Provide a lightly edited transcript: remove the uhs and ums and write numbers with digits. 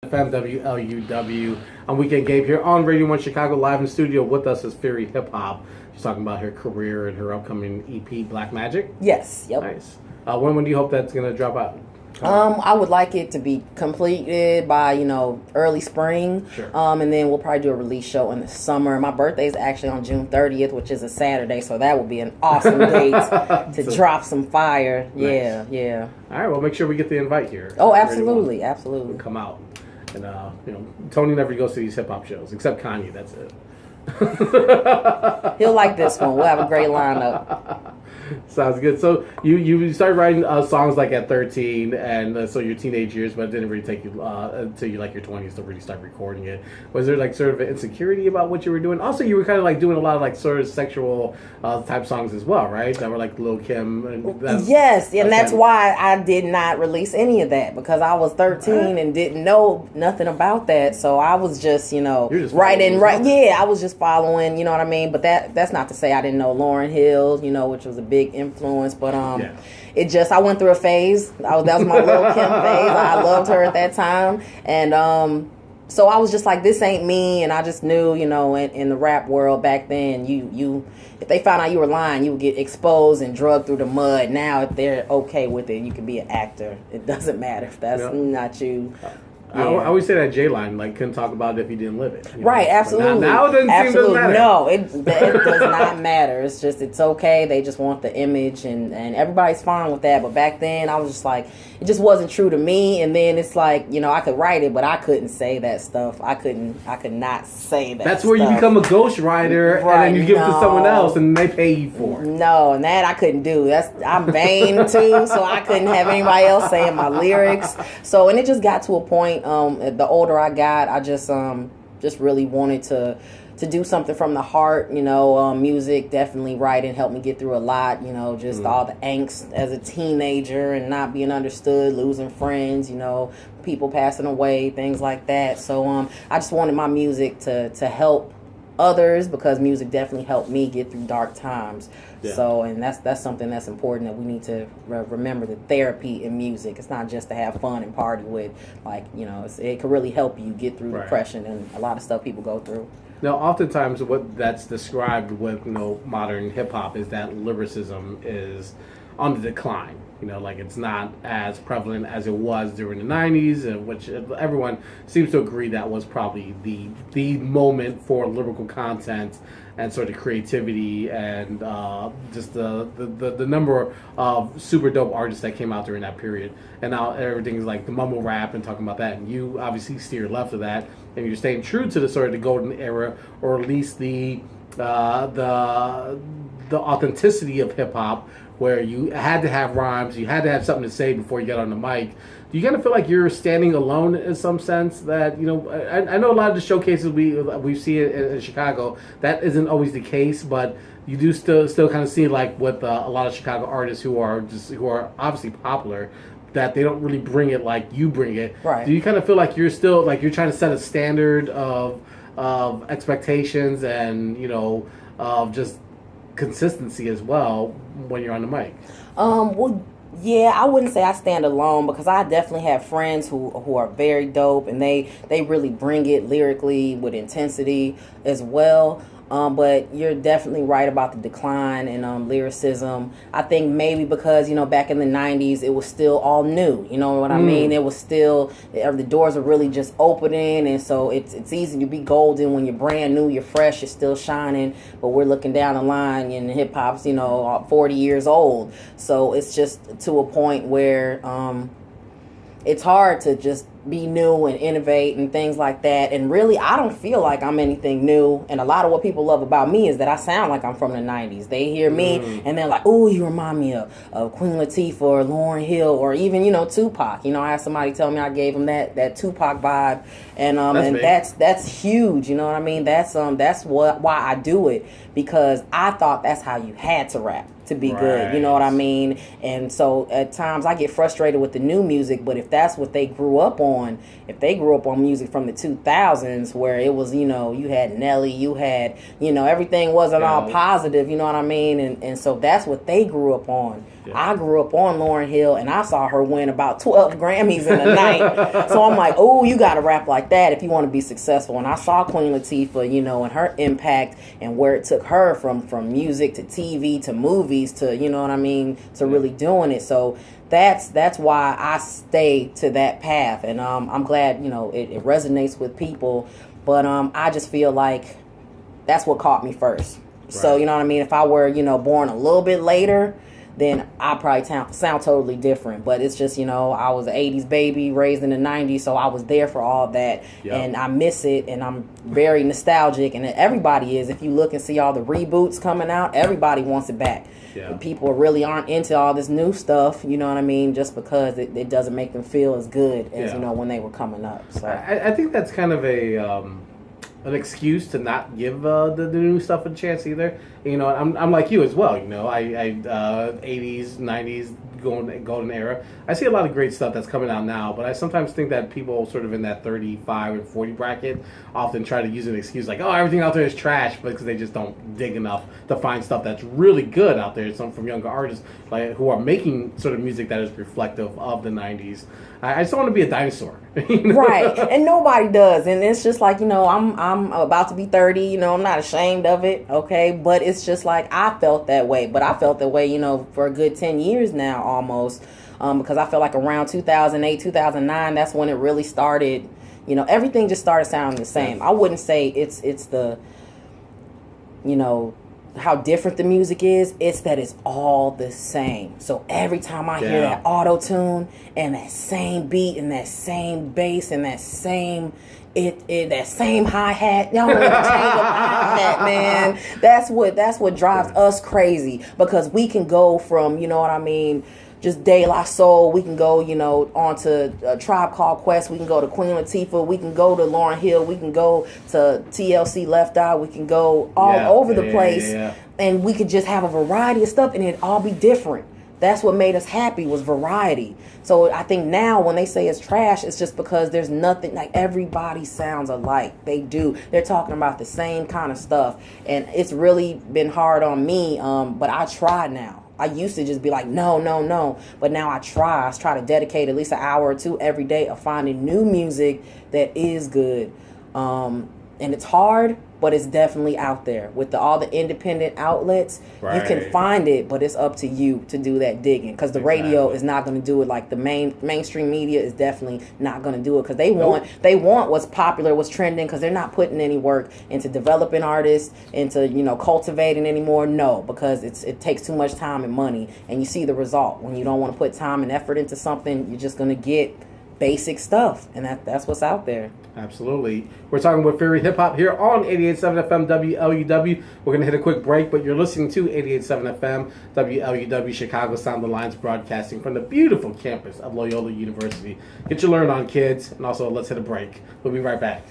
FMWLUW. I'm Weekend Gabe here on Radio 1 Chicago, live in the studio. With us is Fury Hip Hop. She's talking about her career and her upcoming EP, Black Magic. Yes, yep. Nice. When do you hope that's going to drop out? I would like it to be completed by, early spring. Sure. And then we'll probably do a release show in the summer. My birthday is actually on June 30th, which is a Saturday, so that would be an awesome date to drop some fire. Nice. Yeah. All right, well, make sure we get the invite here. Oh, absolutely. Come out. And, Tony never goes to these hip-hop shows, except Kanye, that's it. He'll like this one. We'll have a great lineup. Sounds good. So you started writing songs like at 13, and so your teenage years, but it didn't really take you until you like your 20s to really start recording it. Was there like sort of an insecurity about what you were doing? Also, you were kind of like doing a lot of like sort of sexual type songs as well, right? That were like Lil' Kim. And that's why I did not release any of that, because I was 13 and didn't know nothing about that. So I was just, writing. Yeah, I was just following, you know what I mean? But that's not to say I didn't know Lauryn Hill, which was a big influence, but I went through a phase. That was my Lil' Kim phase. I loved her at that time, and so I was just like, this ain't me. And I just knew, in the rap world back then, you if they found out you were lying, you would get exposed and drugged through the mud. Now, if they're okay with it, you can be an actor. It doesn't matter if that's not you. Yeah. I always say that J-Line couldn't talk about it if he didn't live it. Right, absolutely. Now it doesn't matter. No, it does not matter. It's just, it's okay. They just want the image, and everybody's fine with that. But back then, I was just like, it just wasn't true to me. And then it's like, I could write it, but I couldn't say that stuff. I could not say that. That's where you become a ghostwriter, and then you give it to someone else, and they pay you for it. No, and that I couldn't do. I'm vain too, so I couldn't have anybody else saying my lyrics. So, and it just got to a point. The older I got, I just really wanted to do something from the heart. Music, definitely writing helped me get through a lot. Just all the angst as a teenager and not being understood, losing friends. People passing away, things like that. So I just wanted my music to help others, because music definitely helped me get through dark times. Yeah. So, and that's something that's important, that we need to remember, the therapy in music. It's not just to have fun and party with. It can really help you get through depression and a lot of stuff people go through. Now, oftentimes what that's described with modern hip hop is that lyricism is on the decline. It's not as prevalent as it was during the 90s, which everyone seems to agree that was probably the moment for lyrical content and sort of creativity, and just the number of super dope artists that came out during that period. And now everything is like the mumble rap and talking about that, and you obviously steer left of that, and you're staying true to the sort of the golden era, or at least the authenticity of hip hop, where you had to have rhymes, you had to have something to say before you got on the mic. Do you kind of feel like you're standing alone in some sense? That I know a lot of the showcases we see in Chicago, that isn't always the case, but you do still kind of see, like, with a lot of Chicago artists who are obviously popular, that they don't really bring it like you bring it. Right. Do you kind of feel like you're still, like, you're trying to set a standard of expectations and of just consistency as well when you're on the mic? Yeah, I wouldn't say I stand alone, because I definitely have friends who are very dope, and they really bring it lyrically with intensity as well. But you're definitely right about the decline in lyricism. I think maybe because, back in the 90s, it was still all new. You know what I mean? It was still, the doors are really just opening. And so it's easy to be golden when you're brand new, you're fresh, you're still shining. But we're looking down the line, and hip hop's, 40 years old. So it's just to a point where it's hard to just be new and innovate and things like that. And really, I don't feel like I'm anything new. And a lot of what people love about me is that I sound like I'm from the 90s. They hear me and they're like, "Oh, you remind me of Queen Latifah or Lauryn Hill, or even, Tupac." I had somebody tell me I gave them that Tupac vibe. And that's huge. You know what I mean? That's why I do it, because I thought that's how you had to rap to be good. You know what I mean? And so at times I get frustrated with the new music, but if that's what they grew up on, if they grew up on music from the 2000s, where it was, you had Nelly, you had, everything wasn't all positive, you know what I mean? And so that's what they grew up on. I grew up on Lauryn Hill, and I saw her win about 12 Grammys in a night. So I'm like, oh, you got to rap like that if you want to be successful. And I saw Queen Latifah, you know, and her impact and where it took her from music to TV to movies to, you know what I mean, to really doing it. So that's why I stay to that path. And I'm glad, you know, it resonates with people. But I just feel like that's what caught me first. Right. So, you know what I mean? If I were, you know, born a little bit later, then I probably sound totally different. But it's just, you know, I was an 80s baby, raised in the 90s, so I was there for all that. Yep. And I miss it, and I'm very nostalgic. And everybody is. If you look and see all the reboots coming out, everybody wants it back. Yeah. People really aren't into all this new stuff, you know what I mean, just because it doesn't make them feel as good as, you know, when they were coming up. So I think that's kind of an excuse to not give the new stuff a chance either. You know, I'm like you as well. You know, I 80s, 90s, golden era. I see a lot of great stuff that's coming out now, but I sometimes think that people sort of in that 35 and 40 bracket often try to use an excuse like, oh, everything out there is trash, because they just don't dig enough to find stuff that's really good out there. Some from younger artists like who are making sort of music that is reflective of the 90s. I just want to be a dinosaur. You know? Right, and nobody does, and it's just like, you know, I'm about to be 30. You know, I'm not ashamed of it. Okay, but it's just like I felt that way, but I felt that way, you know, for a good 10 years now almost, because I feel like around 2008, 2009, that's when it really started. You know, everything just started sounding the same. I wouldn't say it's the, you know, how different the music is. It's that it's all the same. So every time I hear that auto tune and that same beat and that same bass and that same that same hi hat, y'all want to change the hi hat, man. That's what drives us crazy, because we can go from, you know what I mean, just De La Soul, we can go, you know, on to Tribe Called Quest, we can go to Queen Latifah, we can go to Lauryn Hill, we can go to TLC Left Eye, we can go all over the place, and we could just have a variety of stuff, and it'd all be different. That's what made us happy, was variety. So I think now when they say it's trash, it's just because there's nothing, like everybody sounds alike. They do. They're talking about the same kind of stuff. And it's really been hard on me, but I try now. I used to just be like, no. But now I try. I try to dedicate at least an hour or two every day of finding new music that is good. And it's hard, but it's definitely out there. With all the independent outlets, you can find it, but it's up to you to do that digging. Because the radio is not going to do it. Like the mainstream media is definitely not going to do it, because they want what's popular, what's trending, because they're not putting any work into developing artists, into, you know, cultivating anymore. No, because it takes too much time and money, and you see the result. When you don't want to put time and effort into something, you're just going to get basic stuff, and that's what's out there. Absolutely. We're talking with Fury Hip Hop here on 88.7 FM WLUW. We're going to hit a quick break, but you're listening to 88.7 FM WLUW, Chicago Sound Alliance, broadcasting from the beautiful campus of Loyola University. Get your learn on, kids, and also let's hit a break. We'll be right back.